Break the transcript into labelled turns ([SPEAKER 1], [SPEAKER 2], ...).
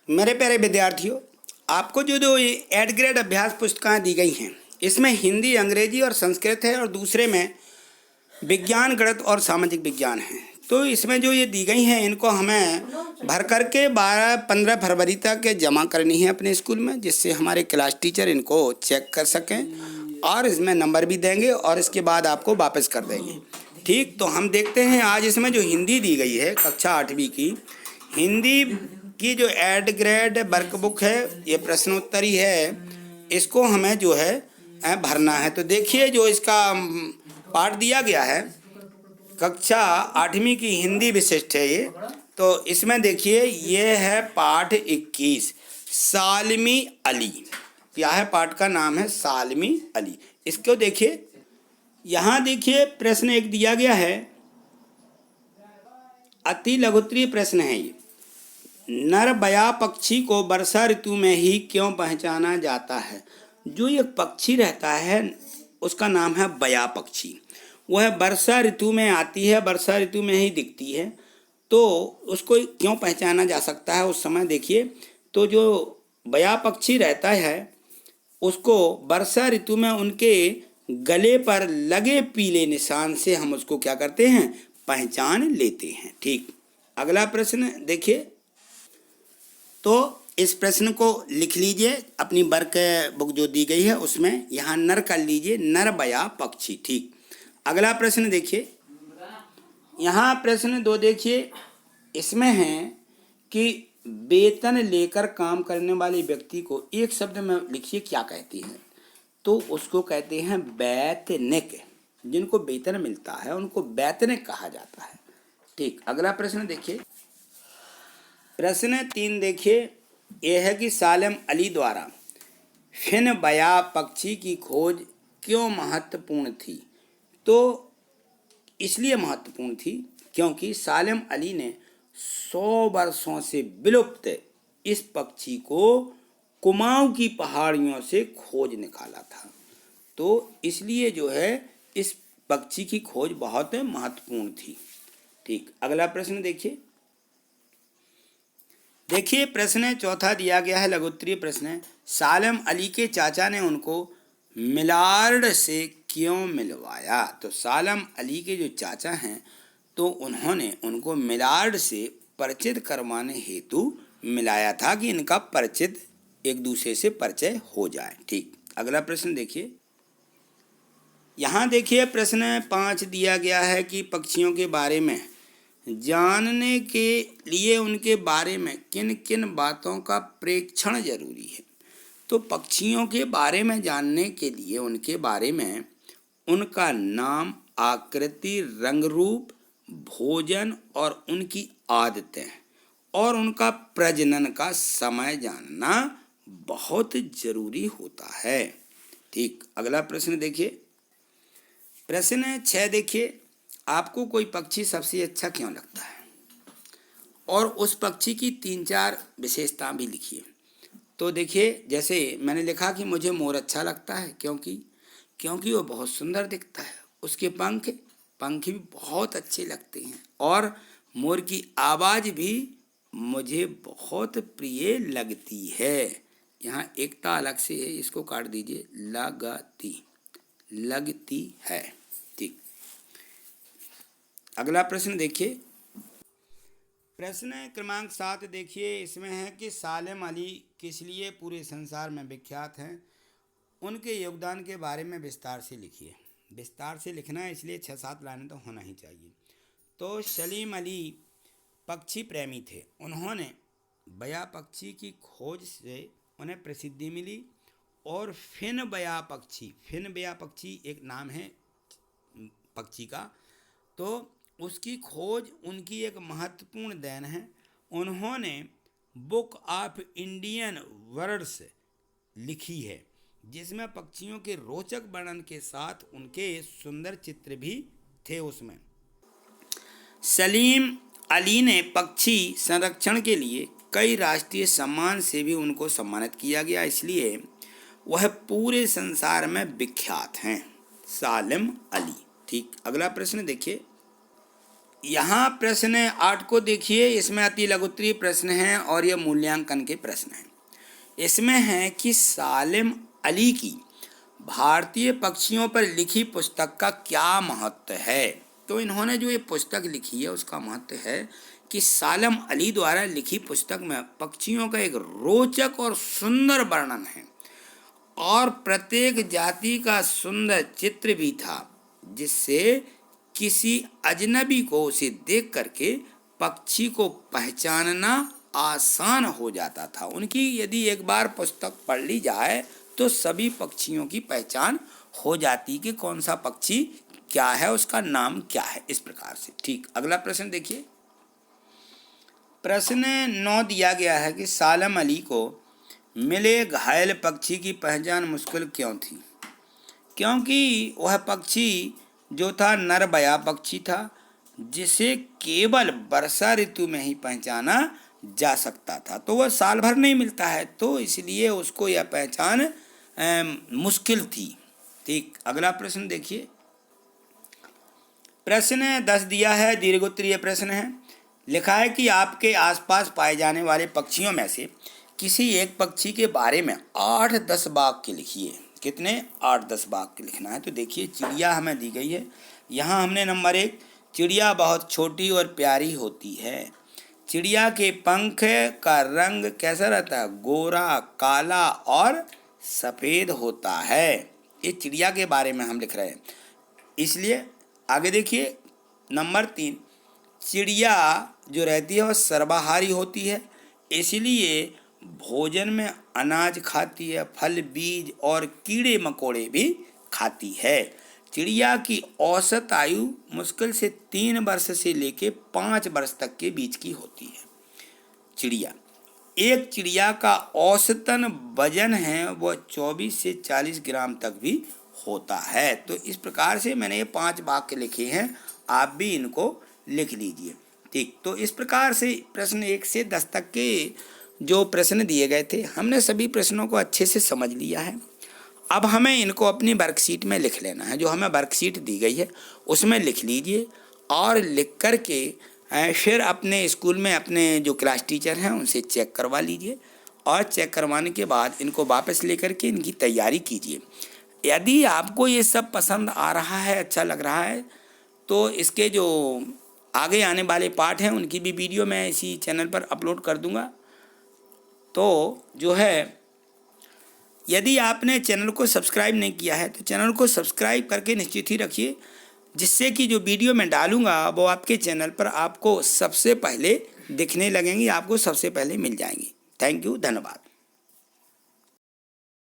[SPEAKER 1] मेरे प्यारे विद्यार्थियों, आपको जो ये एड ग्रेड अभ्यास पुस्तकें दी गई हैं, इसमें हिंदी, अंग्रेजी और संस्कृत है और दूसरे में विज्ञान, गणित और सामाजिक विज्ञान है। तो इसमें जो ये दी गई हैं, इनको हमें भर करके 12-15 फरवरी तक जमा करनी है अपने स्कूल में, जिससे हमारे क्लास टीचर इनको चेक कर सकें और इसमें नंबर भी देंगे और इसके बाद आपको वापस कर देंगे। ठीक, तो हम देखते हैं आज इसमें जो हिंदी दी गई है कक्षा 8वीं की हिंदी की जो एड ग्रेड वर्कबुक है, ये प्रश्नोत्तरी है, इसको हमें जो है भरना है। तो देखिए जो इसका पाठ दिया गया है, कक्षा 8वीं की हिंदी विशिष्ट है ये। तो इसमें देखिए ये है पाठ 21, सालमी अली। क्या है? पाठ का नाम है सालमी अली। इसको देखिए, यहाँ देखिए प्रश्न एक दिया गया है, अति लघुत्तरीय प्रश्न है ये। नर बया पक्षी को वर्षा ऋतु में ही क्यों पहचाना जाता है? जो ये पक्षी रहता है उसका नाम है बया पक्षी। वह वर्षा ऋतु में आती है, वर्षा ऋतु में ही दिखती है, तो उसको क्यों पहचाना जा सकता है उस समय? देखिए, तो जो बया पक्षी रहता है उसको वर्षा ऋतु में उनके गले पर लगे पीले निशान से हम उसको क्या करते हैं? पहचान लेते हैं। ठीक, अगला प्रश्न देखिए। तो इस प्रश्न को लिख लीजिए अपनी वर्क बुक जो दी गई है उसमें, यहाँ नर कर लीजिए, नर बया पक्षी। ठीक, अगला प्रश्न देखिए, यहाँ प्रश्न 2 देखिए, इसमें है कि वेतन लेकर काम करने वाले व्यक्ति को एक शब्द में लिखिए क्या कहती है? तो उसको कहते हैं वैतनिक। जिनको वेतन मिलता है उनको वैतनिक कहा जाता है। ठीक, अगला प्रश्न देखिए, प्रश्न 3 देखिए, यह है कि सालेम अली द्वारा फिन बया पक्षी की खोज क्यों महत्वपूर्ण थी? तो इसलिए महत्वपूर्ण थी क्योंकि सालेम अली ने 100 वर्षों से विलुप्त इस पक्षी को कुमाऊं की पहाड़ियों से खोज निकाला था। तो इसलिए जो है इस पक्षी की खोज बहुत महत्वपूर्ण थी। ठीक, अगला प्रश्न देखिए। देखिए प्रश्न 4 दिया गया है, लघुत्तरीय प्रश्न है। सालेम अली के चाचा ने उनको मिलार्ड से क्यों मिलवाया? तो सालेम अली के जो चाचा हैं तो उन्होंने उनको मिलार्ड से परिचित करवाने हेतु मिलाया था कि इनका परिचित एक दूसरे से परिचय हो जाए। ठीक, अगला प्रश्न देखिए। यहाँ देखिए प्रश्न 5 दिया गया है कि पक्षियों के बारे में जानने के लिए उनके बारे में किन किन बातों का प्रेक्षण जरूरी है? तो पक्षियों के बारे में जानने के लिए उनके बारे में उनका नाम, आकृति, रंग रूप, भोजन और उनकी आदतें और उनका प्रजनन का समय जानना बहुत जरूरी होता है। ठीक, अगला प्रश्न देखिए। प्रश्न 6 देखिए, आपको कोई पक्षी सबसे अच्छा क्यों लगता है? और उस पक्षी की 3-4 विशेषता भी लिखिए। तो देखिए, जैसे मैंने लिखा कि मुझे मोर अच्छा लगता है क्योंकि वो बहुत सुंदर दिखता है, उसके पंख भी बहुत अच्छे लगते हैं और मोर की आवाज़ भी मुझे बहुत प्रिय लगती है। यहाँ एकता अलग से है, इसको काट दीजिए, लगती है। ठीक, अगला प्रश्न देखिए। प्रश्न क्रमांक 7 देखिए, इसमें है कि सालेम अली किस लिए पूरे संसार में विख्यात हैं? उनके योगदान के बारे में विस्तार से लिखिए। विस्तार से लिखना है, इसलिए 6-7 लाइनें तो होना ही चाहिए। तो सलीम अली पक्षी प्रेमी थे। उन्होंने बया पक्षी की खोज से उन्हें प्रसिद्धि मिली और फिन बया पक्षी एक नाम है पक्षी का, तो उसकी खोज उनकी एक महत्वपूर्ण देन है। उन्होंने बुक ऑफ इंडियन वर्ड्स लिखी है, जिसमें पक्षियों के रोचक वर्णन के साथ उनके सुंदर चित्र भी थे उसमें। सलीम अली ने पक्षी संरक्षण के लिए कई राष्ट्रीय सम्मान से भी उनको सम्मानित किया गया, इसलिए वह पूरे संसार में विख्यात हैं, सालेम अली। ठीक, अगला प्रश्न देखिए। यहाँ प्रश्न 8 को देखिए, इसमें अति लघुत्तरीय प्रश्न है और ये मूल्यांकन के प्रश्न हैं। इसमें है कि सालिम अली की भारतीय पक्षियों पर लिखी पुस्तक का क्या महत्व है। तो इन्होंने जो ये पुस्तक लिखी है उसका महत्व है कि सालिम अली द्वारा लिखी पुस्तक में पक्षियों का एक रोचक और सुंदर वर्णन है और प्रत्येक जाति का सुंदर चित्र भी था, जिससे किसी अजनबी को उसे देख करके पक्षी को पहचानना आसान हो जाता था। उनकी यदि एक बार पुस्तक पढ़ ली जाए तो सभी पक्षियों की पहचान हो जाती कि कौन सा पक्षी क्या है, उसका नाम क्या है, इस प्रकार से। ठीक, अगला प्रश्न देखिए। प्रश्न 9 दिया गया है कि सालिम अली को मिले घायल पक्षी की पहचान मुश्किल क्यों थी। क्योंकि वह पक्षी जो था नरबया पक्षी था, जिसे केवल वर्षा ऋतु में ही पहचाना जा सकता था। तो वह साल भर नहीं मिलता है, तो इसलिए उसको यह पहचान मुश्किल थी। ठीक, अगला प्रश्न देखिए। प्रश्न 10 दिया है, दीर्घोत्तरीय प्रश्न है। लिखा है कि आपके आसपास पाए जाने वाले पक्षियों में से किसी एक पक्षी के बारे में 8-10 वाक्य लिखिए। कितने? 8-10 वाक्य लिखना है। तो देखिए, चिड़िया हमें दी गई है। यहाँ हमने नंबर 1, चिड़िया बहुत छोटी और प्यारी होती है। चिड़िया के पंख का रंग कैसा रहता है? गोरा, काला और सफ़ेद होता है। ये चिड़िया के बारे में हम लिख रहे हैं। इसलिए आगे देखिए, नंबर 3, चिड़िया जो रहती है वह सर्वाहारी होती है, इसलिए भोजन में अनाज खाती है, फल, बीज और कीड़े मकोड़े भी खाती है। चिड़िया की औसत आयु मुश्किल से 3 वर्ष से लेकर 5 वर्ष तक के बीच की होती है। एक चिड़िया का औसतन वजन है वह 24 से 40 ग्राम तक भी होता है। तो इस प्रकार से मैंने ये 5 वाक्य लिखे हैं, आप भी इनको लिख लीजिए। ठीक, तो इस प्रकार से प्रश्न 1 से 10 तक के जो प्रश्न दिए गए थे, हमने सभी प्रश्नों को अच्छे से समझ लिया है। अब हमें इनको अपनी वर्कशीट में लिख लेना है। जो हमें वर्कशीट दी गई है उसमें लिख लीजिए और लिख कर के फिर अपने स्कूल में अपने जो क्लास टीचर हैं उनसे चेक करवा लीजिए और चेक करवाने के बाद इनको वापस लेकर के इनकी तैयारी कीजिए। यदि आपको ये सब पसंद आ रहा है, अच्छा लग रहा है, तो इसके जो आगे आने वाले पार्ट हैं उनकी भी वीडियो मैं इसी चैनल पर अपलोड कर दूंगा। तो जो है, यदि आपने चैनल को सब्सक्राइब नहीं किया है तो चैनल को सब्सक्राइब करके निश्चित ही रखिए, जिससे कि जो वीडियो मैं डालूंगा वो आपके चैनल पर आपको सबसे पहले दिखने लगेंगी, आपको सबसे पहले मिल जाएंगी। थैंक यू, धन्यवाद।